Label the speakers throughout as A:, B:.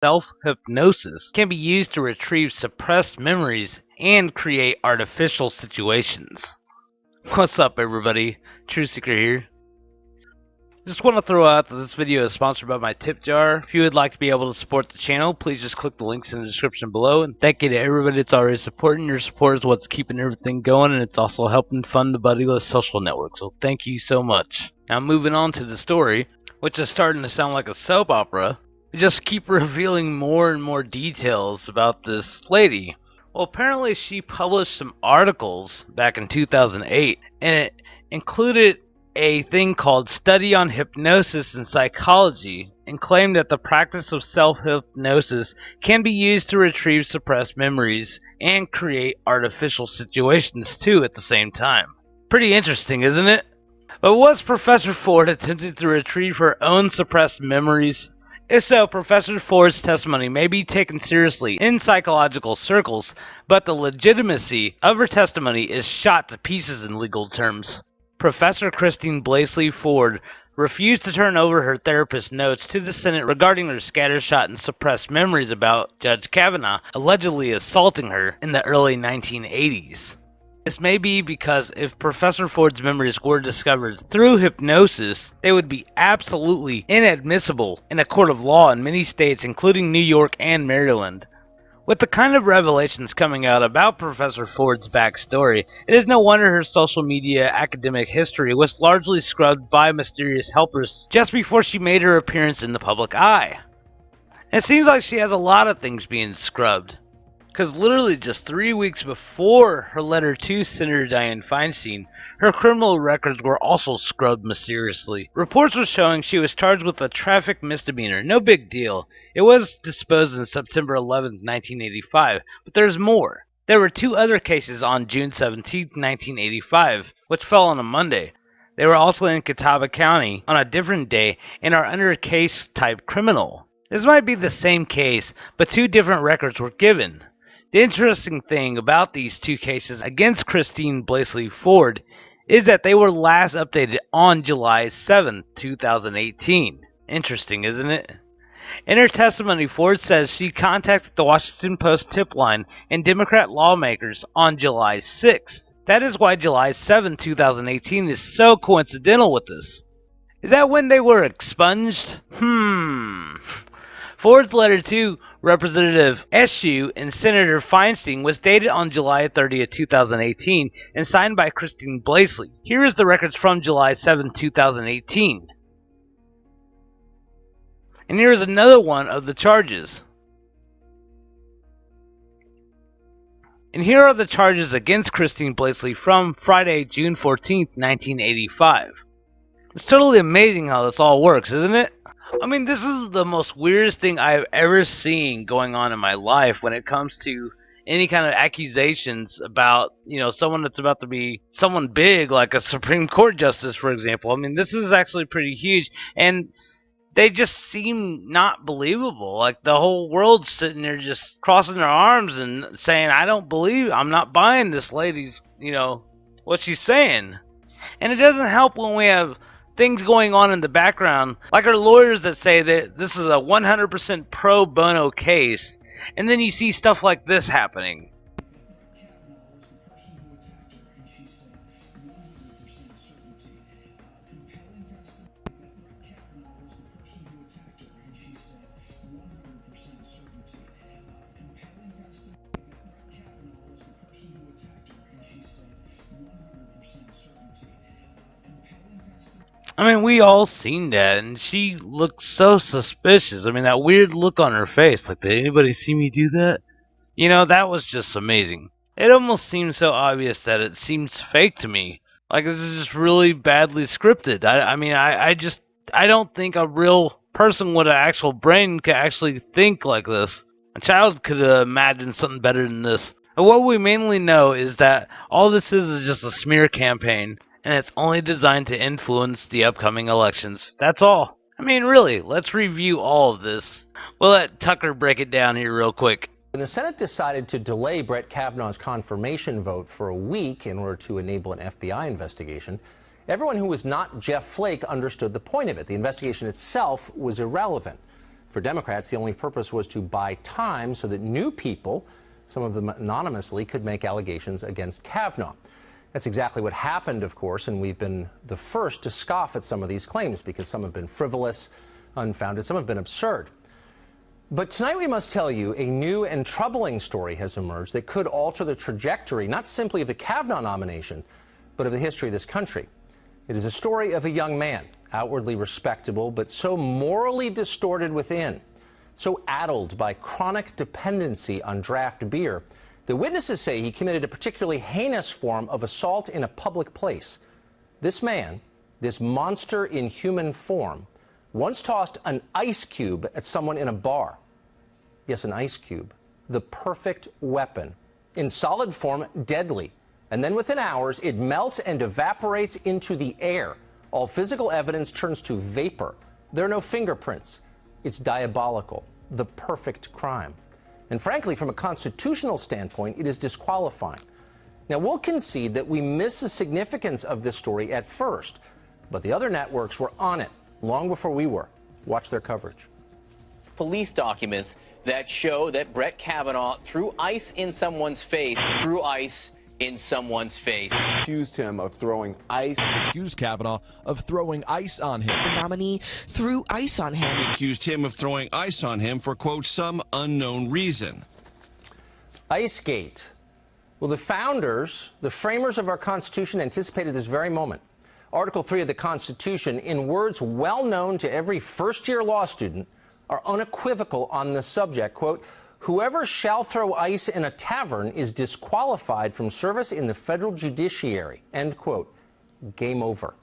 A: Self-hypnosis can be used to retrieve suppressed memories and create artificial situations. What's up, everybody? True Seeker here. Just want to throw out that this video is sponsored by my tip jar. If you would like to be able to support the channel, please just click the links in the description below. And thank you to everybody that's already supporting. Your support is what's keeping everything going, and it's also helping fund the Buddyless social network. So thank you so much. Now moving on to the story, which is starting to sound like a soap opera. We just keep revealing more and more details about this lady. Well, apparently she published some articles back in 2008, and it included a thing called Study on Hypnosis and Psychology, and claimed that the practice of self-hypnosis can be used to retrieve suppressed memories and create artificial situations too at the same time. Pretty interesting, isn't it? But was Professor Ford attempting to retrieve her own suppressed memories? If so, Professor Ford's testimony may be taken seriously in psychological circles, but the legitimacy of her testimony is shot to pieces in legal terms. Professor Christine Blasey Ford refused to turn over her therapist's notes to the Senate regarding her scattershot and suppressed memories about Judge Kavanaugh allegedly assaulting her in the early 1980s. This may be because if Professor Ford's memories were discovered through hypnosis, they would be absolutely inadmissible in a court of law in many states, including New York and Maryland. With the kind of revelations coming out about Professor Ford's backstory, it is no wonder her social media academic history was largely scrubbed by mysterious helpers just before she made her appearance in the public eye. It seems like she has a lot of things being scrubbed, because literally just 3 weeks before her letter to Senator Dianne Feinstein, her criminal records were also scrubbed mysteriously. Reports were showing she was charged with a traffic misdemeanor. No big deal. It was disposed in September 11, 1985, but there's more. There were 2 other cases on June 17, 1985, which fell on a Monday. They were also in Catawba County on a different day and are under case type criminal. This might be the same case, but 2 different records were given. The interesting thing about these 2 cases against Christine Blasey Ford is that they were last updated on July 7, 2018. Interesting, isn't it? In her testimony, Ford says she contacted the Washington Post tip line and Democrat lawmakers on July 6th. That is why July 7, 2018 is so coincidental with this. Is that when they were expunged? Ford's letter to Representative Eshoo and Senator Feinstein was dated on July 30, 2018 and signed by Christine Blasey. Here is the records from July 7, 2018. And here is another one of the charges. And here are the charges against Christine Blasey from Friday, June 14, 1985. It's totally amazing how this all works, isn't it? I mean, this is the most weirdest thing I've ever seen going on in my life when it comes to any kind of accusations about, someone that's about to be someone big, like a Supreme Court justice, for example. I mean, this is actually pretty huge, and they just seem not believable. Like, the whole world's sitting there just crossing their arms and saying, I'm not buying this lady's, what she's saying. And it doesn't help when we have things going on in the background, like our lawyers that say that this is a 100% pro bono case, and then you see stuff like this happening. I mean, we all seen that, and she looked so suspicious. I mean, that weird look on her face, like, did anybody see me do that? That was just amazing. It almost seems so obvious that it seems fake to me. Like, this is just really badly scripted. I don't think a real person with an actual brain could actually think like this. A child could imagine something better than this. And what we mainly know is that all this is just a smear campaign, and it's only designed to influence the upcoming elections. That's all. I mean, really, let's review all of this. We'll let Tucker break it down here real quick.
B: When the Senate decided to delay Brett Kavanaugh's confirmation vote for a week in order to enable an FBI investigation, everyone who was not Jeff Flake understood the point of it. The investigation itself was irrelevant. For Democrats, the only purpose was to buy time so that new people, some of them anonymously, could make allegations against Kavanaugh. That's exactly what happened, of course, and we've been the first to scoff at some of these claims because some have been frivolous, unfounded, some have been absurd. But tonight we must tell you a new and troubling story has emerged that could alter the trajectory, not simply of the Kavanaugh nomination, but of the history of this country. It is a story of a young man, outwardly respectable, but so morally distorted within, so addled by chronic dependency on draft beer, the witnesses say he committed a particularly heinous form of assault in a public place. This man, this monster in human form, once tossed an ice cube at someone in a bar. Yes, an ice cube, the perfect weapon. In solid form, deadly. And then within hours, it melts and evaporates into the air. All physical evidence turns to vapor. There are no fingerprints. It's diabolical. The perfect crime. And frankly, from a constitutional standpoint, it is disqualifying. Now, we'll concede that we miss the significance of this story at first, but the other networks were on it long before we were. Watch their coverage.
C: Police documents that show that Brett Kavanaugh threw ice in someone's face,
D: Accused him of throwing ice.
E: Accused Kavanaugh of throwing ice on him.
F: The nominee threw ice on him.
E: Accused him of throwing ice on him for, quote, some unknown reason.
B: Icegate. Well, the founders, the framers of our Constitution, anticipated this very moment. Article 3 of the Constitution, in words well known to every first-year law student, are unequivocal on this subject. Quote, whoever shall throw ice in a tavern is disqualified from service in the federal judiciary. End quote. Game over.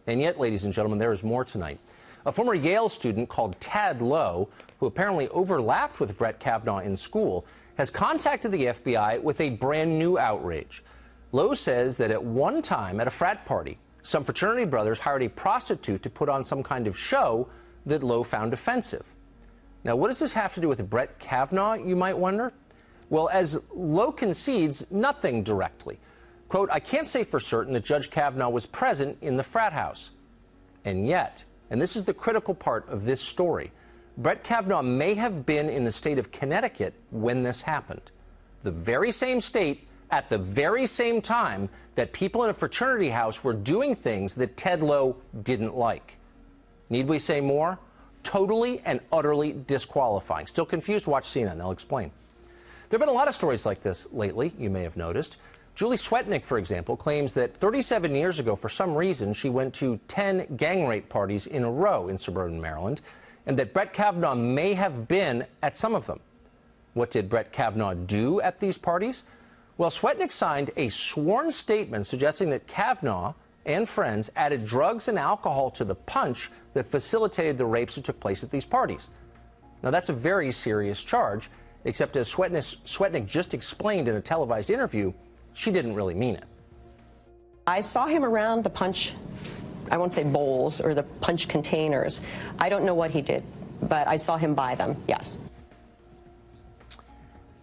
B: And yet, ladies and gentlemen, there is more tonight. A former Yale student called Tad Lowe, who apparently overlapped with Brett Kavanaugh in school, has contacted the FBI with a brand new outrage. Lowe says that at one time at a frat party, some fraternity brothers hired a prostitute to put on some kind of show that Lowe found offensive. Now, what does this have to do with Brett Kavanaugh, you might wonder? Well, as Lowe concedes, nothing directly. Quote, I can't say for certain that Judge Kavanaugh was present in the frat house. And yet, and this is the critical part of this story, Brett Kavanaugh may have been in the state of Connecticut when this happened. The very same state at the very same time that people in a fraternity house were doing things that Ted Lowe didn't like. Need we say more? Totally and utterly disqualifying. Still confused? Watch CNN. They'll explain. There have been a lot of stories like this lately, you may have noticed. Julie Swetnick, for example, claims that 37 years ago, for some reason, she went to 10 gang rape parties in a row in suburban Maryland, and that Brett Kavanaugh may have been at some of them. What did Brett Kavanaugh do at these parties? Well, Swetnick signed a sworn statement suggesting that Kavanaugh and friends added drugs and alcohol to the punch that facilitated the rapes that took place at these parties. Now, that's a very serious charge, except as Swetnick just explained in a televised interview, she didn't really mean it.
G: I saw him around the punch, I won't say bowls or the punch containers. I don't know what he did, but I saw him buy them, yes.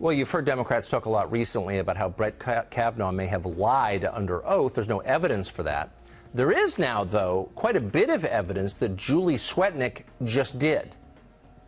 B: Well, you've heard Democrats talk a lot recently about how Brett Kavanaugh may have lied under oath. There's no evidence for that. There is now, though, quite a bit of evidence that Julie Swetnick just did.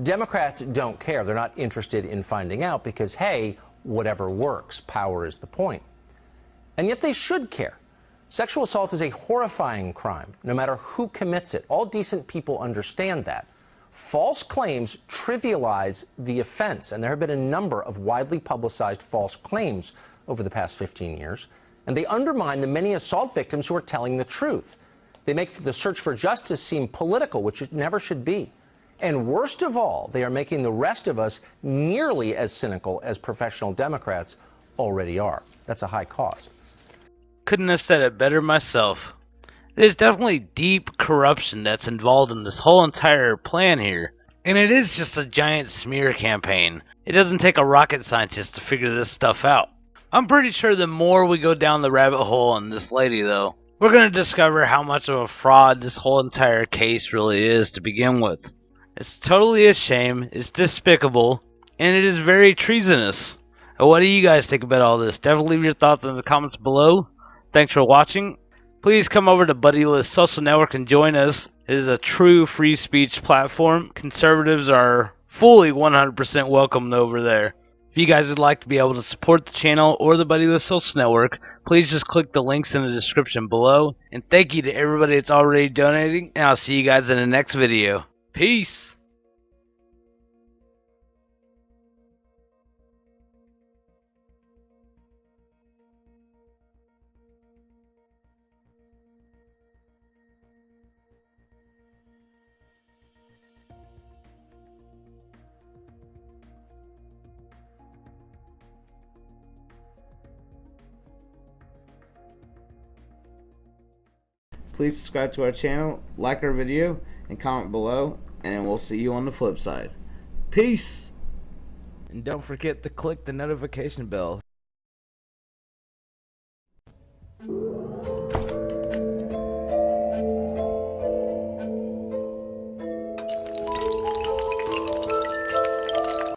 B: Democrats don't care. They're not interested in finding out because, hey, whatever works, power is the point. And yet they should care. Sexual assault is a horrifying crime, no matter who commits it. All decent people understand that. False claims trivialize the offense, and there have been a number of widely publicized false claims over the past 15 years, and they undermine the many assault victims who are telling the truth. They make the search for justice seem political, which it never should be. And worst of all, they are making the rest of us nearly as cynical as professional Democrats already are. That's a high cost.
A: Couldn't have said it better myself. There's definitely deep corruption that's involved in this whole entire plan here. And it is just a giant smear campaign. It doesn't take a rocket scientist to figure this stuff out. I'm pretty sure the more we go down the rabbit hole on this lady, though, we're going to discover how much of a fraud this whole entire case really is to begin with. It's totally a shame, it's despicable, and it is very treasonous. And what do you guys think about all this? Definitely leave your thoughts in the comments below. Thanks for watching. Please come over to Buddy List Social Network and join us. It is a true free speech platform. Conservatives are fully 100% welcomed over there. If you guys would like to be able to support the channel or the Buddy List Social Network, please just click the links in the description below. And thank you to everybody that's already donating, and I'll see you guys in the next video. Peace!
H: Please subscribe to our channel, like our video, and comment below, and we'll see you on the flip side. Peace! And don't forget to click the notification bell.